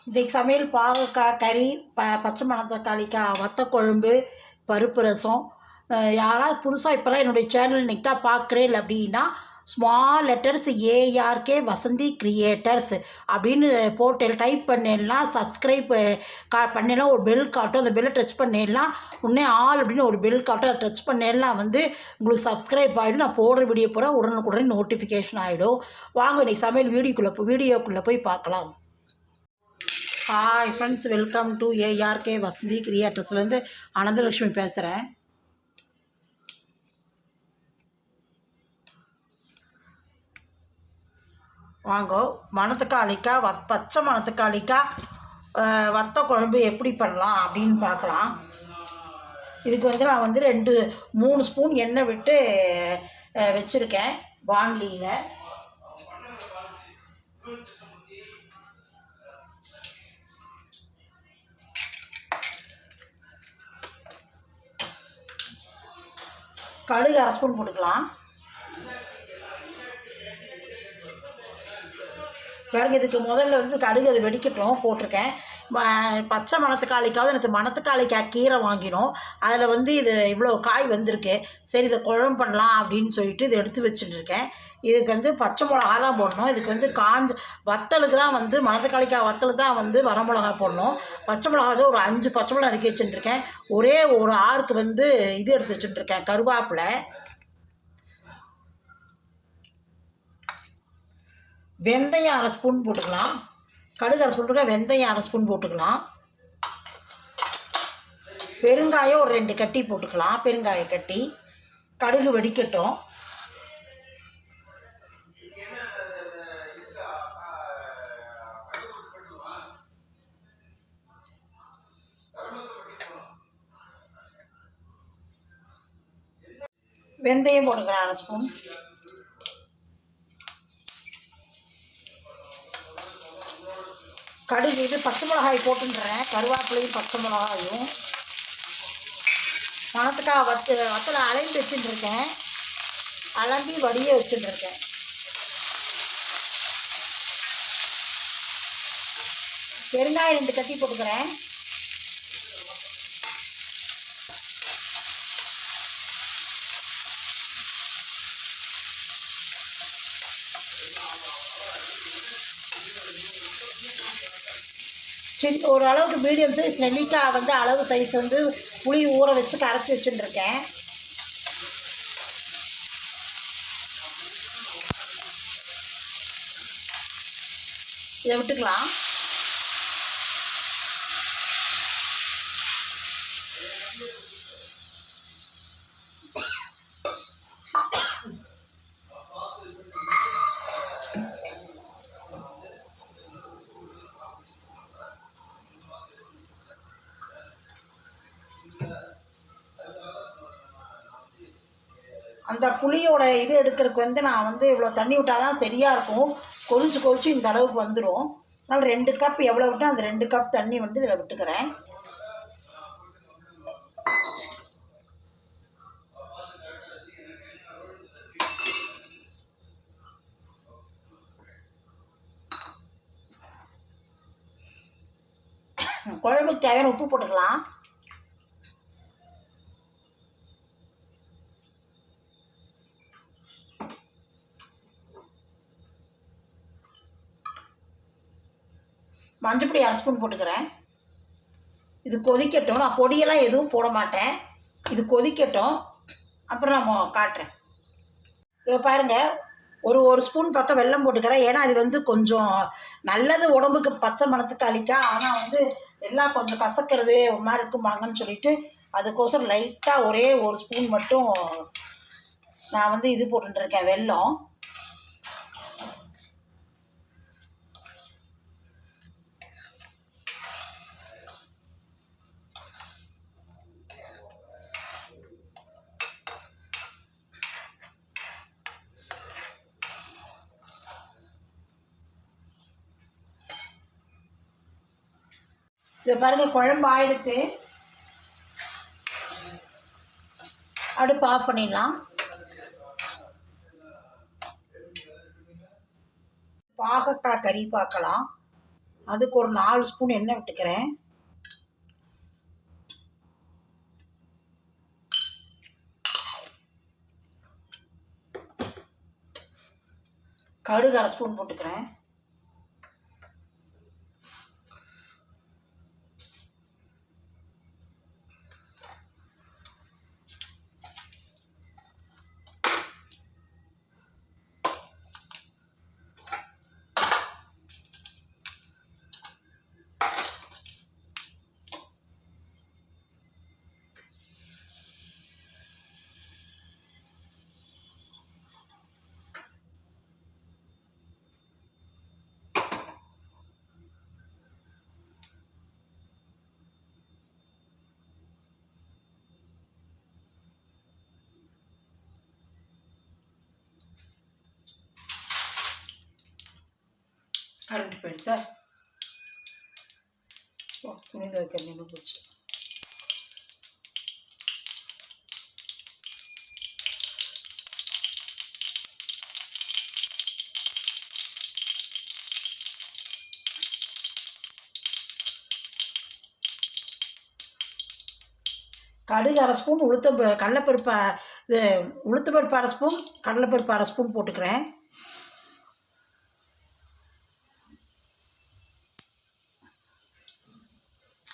இன்றைக்கி சமையல் பாகக்காய் கறி, பச்சை மணத்தக்காளிக்காய் வத்த குழம்பு, பருப்பு ரசம். யாராவது புதுசாக இப்போலாம் என்னுடைய சேனல் இன்றைக்கி தான் பார்க்குறேன் அப்படின்னா, small letters ARK Vasanthi creators அப்படின்னு போட்டு டைப் பண்ணேன்னா சப்ஸ்கிரைப் பண்ணேன்னா ஒரு பெல் காட்டும். அந்த பெல்லை டச் பண்ணேன்னா உடனே ஆல் அப்படின்னு ஒரு பெல் காட்டும். அதை டச் பண்ணேன்னா உங்களுக்கு சப்ஸ்கிரைப் ஆகிடும். நான் போடுற வீடியோ பூரா உடனுக்குடனே நோட்டிஃபிகேஷன் ஆகிடும். வாங்க இன்றைக்கி சமையல் வீடியோக்குள்ளே போய் பார்க்கலாம். Hi friends, welcome to ARK Vasanthi கிரியேட்டர்ஸ்லேருந்து அனந்தலட்சுமி பேசுகிறேன். வாங்க, மணத்தக்காளிக்காய் பச்சை மணத்தக்காளிக்காய் வத்த குழம்பு எப்படி பண்ணலாம் அப்படின்னு பார்க்கலாம். இதுக்கு நான் 3 ஸ்பூன் எண்ணெய் விட்டு வச்சுருக்கேன் வாணலியில். கடுகு 1/2 ஸ்பூன் போட்டுக்கலாம். கடுகு இதுக்கு முதல்ல கடுகு அது வெடிக்கட்டும் போட்டிருக்கேன். பச்சை மணத்தக்காளிக்காவது எனக்கு மணத்தக்காளிக்காய் கீரை வாங்கினோம். அதில் இது இவ்வளோ காய் வந்திருக்கு. சரி, இதை குழம்பு பண்ணலாம் அப்படின்னு சொல்லிட்டு இதை எடுத்து வச்சுட்டுருக்கேன். இதுக்கு பச்சை மிளகா தான் போடணும். இதுக்கு காஞ்ச வத்தலுக்கு தான் மணத்தக்காளிக்காய் வத்தலுக்கு தான் வரமிளகா போடணும். பச்சை மிளகா ஒரு 5 பச்சை மிளகா இறக்கி வச்சுட்டுருக்கேன். ஒரே ஒரு ஆறுக்கு இது எடுத்து வச்சுட்டுருக்கேன் கருவேப்பிலை. வெந்தயம் 1/2 ஸ்பூன் போட்டுக்கலாம். கடுகு 1/2 ஸ்பூன் போட்டுக்கலாம். வெந்தயம் 1/2 ஸ்பூன் போட்டுக்கலாம். பெருங்காயம் ஒரு 2 கட்டி போட்டுக்கலாம். பெருங்காய கட்டி. கடுகு வெடிக்கட்டும். வெந்தயம் போட்டுக்கலாம் 1/2 ஸ்பூன். கடுகு பச்சை மிளகாய் போட்டுன்றேன். கருவேப்பிலையும் பச்சை மிளகாயும். மணத்தக்காய் வத்தலை அலம்பி வச்சுட்டுருக்கேன். அலம்பி வடிய வச்சுட்டுருக்கேன். பெருங்காயம் 2 கட்டி போட்டுக்கிறேன். ஓரளவுக்கு மீடியம் சைஸ் நெல்லிக்காய் அளவு சைஸ் புளி ஊற வச்சு கரைச்சி வச்சுட்டுருக்கேன். இதை விட்டுக்கலாம். அந்த புளியோட இது எடுக்கிறதுக்கு நான் இவ்வளோ தண்ணி விட்டால் தான் சரியாக இருக்கும். கொதிச்சு இந்த அளவுக்கு வந்துடும். அதனால் 2 கப் எவ்வளோ விட்டால் அந்த 2 கப் தண்ணி இதில் விட்டுக்கிறேன். குழம்புக்கு தேவையான உப்பு போட்டுக்கலாம். மஞ்சப்பொடி 1/2 ஸ்பூன் போட்டுக்கிறேன். இது கொதிக்கட்டும். நான் பொடியெல்லாம் எதுவும் போட மாட்டேன். இது கொதிக்கட்டும், அப்புறம் நான் காட்டுறேன். இதை பாருங்கள், ஒரு ஸ்பூன் பக்கம் வெல்லம் போட்டுக்கிறேன். ஏன்னா அது கொஞ்சம் நல்லது உடம்புக்கு பச்சை மணத்தக்காளிக்காய். ஆனால் எல்லாம் கொஞ்சம் கசக்கிறது ஒரு மாதிரி இருக்குமாங்கன்னு சொல்லிட்டு அதுக்கோசரம் லைட்டாக ஒரே ஒரு ஸ்பூன் மட்டும் நான் இது போட்டுருக்கேன், வெல்லம். இதை பாருங்கள், குழம்பு ஆயிடுத்து. அடுப்பு ஆஃப் பண்ணிடலாம். பாகக்காய் கறி பார்க்கலாம். அதுக்கு ஒரு 4 ஸ்பூன் எண்ணெய் விட்டுக்கிறேன். கடுகு 1/2 ஸ்பூன் போட்டுக்கிறேன். கரண்ட் போயிடுதா? துணி துவைக்க நின்று போச்சு. கடுகு 1/2 ஸ்பூன், கடலைப்பருப்பு இது உளுத்தம்பருப்பு 1/2 ஸ்பூன், கடலைப்பருப்பு 1/2 ஸ்பூன் போட்டுக்கிறேன்.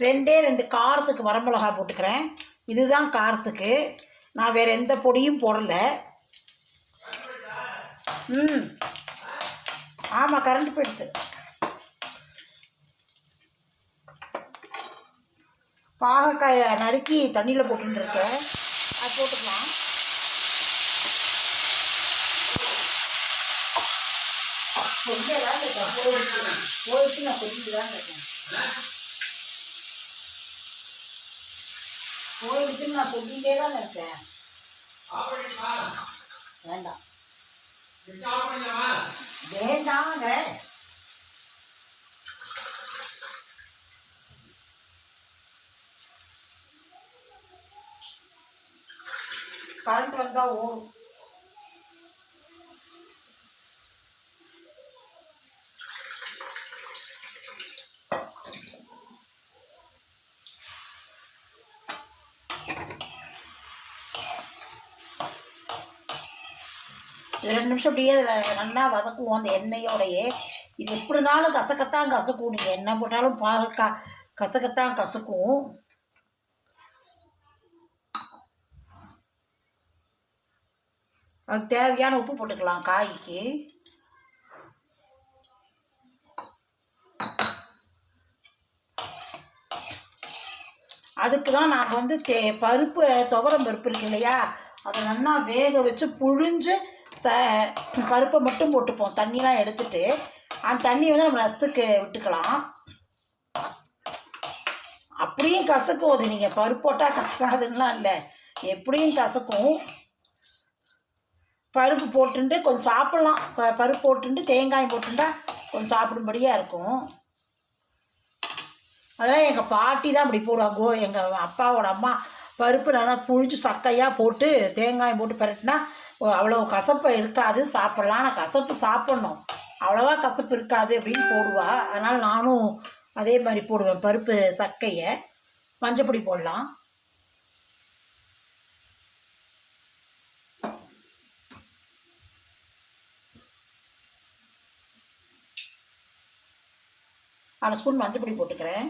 ரெண்டே 2 காரத்துக்கு வரமிளகா போட்டுக்கிறேன். இதுதான் காரத்துக்கு, நான் வேறு எந்த பொடியும் போடலை. ஆமாம், கரண்ட் போயிடுது. பாகக்காயை நறுக்கி தண்ணியில் போட்டுருக்கேன், அது போட்டுக்கலாம். கொஞ்சம் தான் இருக்கேன், போயிட்டு நான் சொல்லிட்டு தான் இருக்கேன். போயிடுச்சுன்னு நான் சொல்லிகிட்டே தான் இருக்கேன். வேண்டாம் வேண்டாங்க. கரண்ட் வந்தால் ஓடும். இது 2 நிமிஷம் அப்படியே நல்லா வதக்குவோம் அந்த எண்ணெயோடையே. இது எப்படினாலும் கசக்கத்தான் கசக்கும், நீங்கள் என்ன போட்டாலும் பாகக்காய் கசக்கத்தான் கசக்கும். அதுக்கு தேவையான உப்பு போட்டுக்கலாம் காய்க்கு. அதுக்கு தான் நாங்கள் வந்து பருப்பு துவரம் பருப்பு இருக்கு இல்லையா, அதை நல்லா வேக வச்சு புழிஞ்சு பருப்பை மட்டும் போட்டுப்போம். தண்ணிலாம் எடுத்துட்டு அந்த தண்ணியை வந்து நம்ம ரசத்துக்கு விட்டுக்கலாம். அப்படியும் கசக்கும் அது, நீங்கள் பருப்பு போட்டால் கசக்காதுன்னெலாம் இல்லை, எப்படியும் கசக்கும். பருப்பு போட்டுட்டு கொஞ்சம் சாப்பிட்லாம், பருப்பு போட்டுட்டு தேங்காய் போட்டுட்டா கொஞ்சம் சாப்பிடும்படியாக இருக்கும். அதெல்லாம் எங்கள் பாட்டி தான் அப்படி போடுவாங்கோ. எங்கள் அப்பாவோட அம்மா பருப்பு நல்லா புழிஞ்சு சக்கையாக போட்டு தேங்காயம் போட்டு பரட்டினா அவ்வளோ கசப்பு இருக்காது, சாப்பிட்லாம். ஆனால் கசப்பு சாப்பிட்ணும், அவ்வளோவா கசப்பு இருக்காது அப்படின்னு போடுவா. அதனால் நானும் அதே மாதிரி போடுவேன், பருப்பு சக்கையை. மஞ்சப்பொடி போடலாம். அரை ஸ்பூன் மஞ்சப்பொடி போட்டுக்கிறேன்.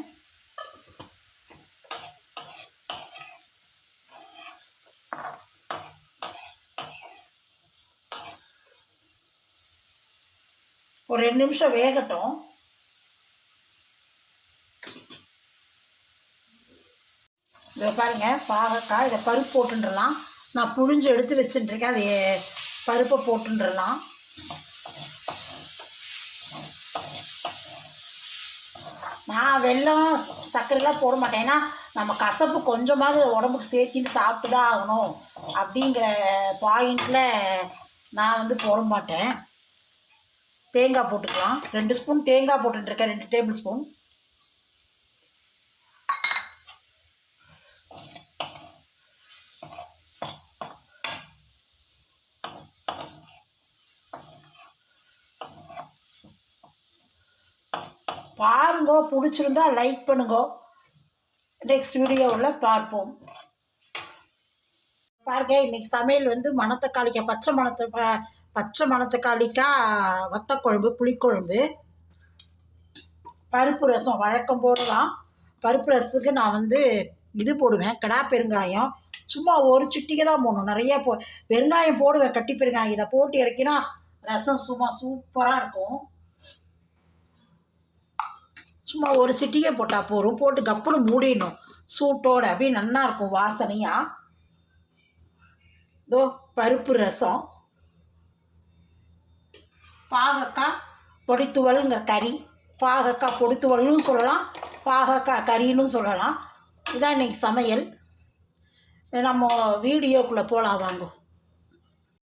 ஒரு 2 நிமிஷம் வேகட்டும். இதை பாருங்கள், பாகக்காய். இதை பருப்பு போட்டுன்றலாம். நான் புழிஞ்சு எடுத்து வச்சுட்டுருக்கேன், அது பருப்பை போட்டுன்றலாம். நான் வெல்லம் சர்க்கரைலாம் போட மாட்டேன், ஏன்னா நம்ம கசப்பு கொஞ்சமாவது உடம்புக்கு சேர்த்தின்னு சாப்பிட்டு தான் ஆகணும் அப்படிங்கிற பாயிண்டில் நான் வந்து போட மாட்டேன். தேங்காய் போட்டுக்கலாம். 2 ஸ்பூன் தேங்காய் போட்டுருக்கேன், 2 டேபிள் ஸ்பூன். பாருங்கோ, பிடிச்சிருந்தா லைக் பண்ணுங்கோ. நெக்ஸ்ட் வீடியோவில் பார்ப்போம். பாருங்க, இன்றைக்கி சமையல் வந்து மணத்தக்காளிக்காய், பச்சை மணத்தக்காளிக்காய் வத்தக்குழம்பு, புளிக்குழம்பு, பருப்பு ரசம். வழக்கம் போல தான் பருப்பு ரசத்துக்கு நான் வந்து இது போடுவேன், கடா பெருங்காயம். சும்மா ஒரு சிட்டிகை தான் போடணும், நிறைய பெருங்காயம் போடுவேன், கட்டி பெருங்காயம். இதை போட்டு இறக்கினா ரசம் சும்மா சூப்பராக இருக்கும். சும்மா ஒரு சிட்டிகை போட்டால் போதும். போட்டு கப்புன்னு மூடிடணும் சூட்டோடு, அப்படியே நல்லா இருக்கும் வாசனையாக. இதோ பருப்பு ரசம், பாகக்காய் பொடித்துவல்ங்கிற கறி. பாகக்காய் பொடித்துவல்னு சொல்லலாம், பாகக்காய் கறின்னு சொல்லலாம். இதான் இன்றைக்கி சமையல். நம்ம வீடியோக்குள்ளே போகலாம் வாங்க.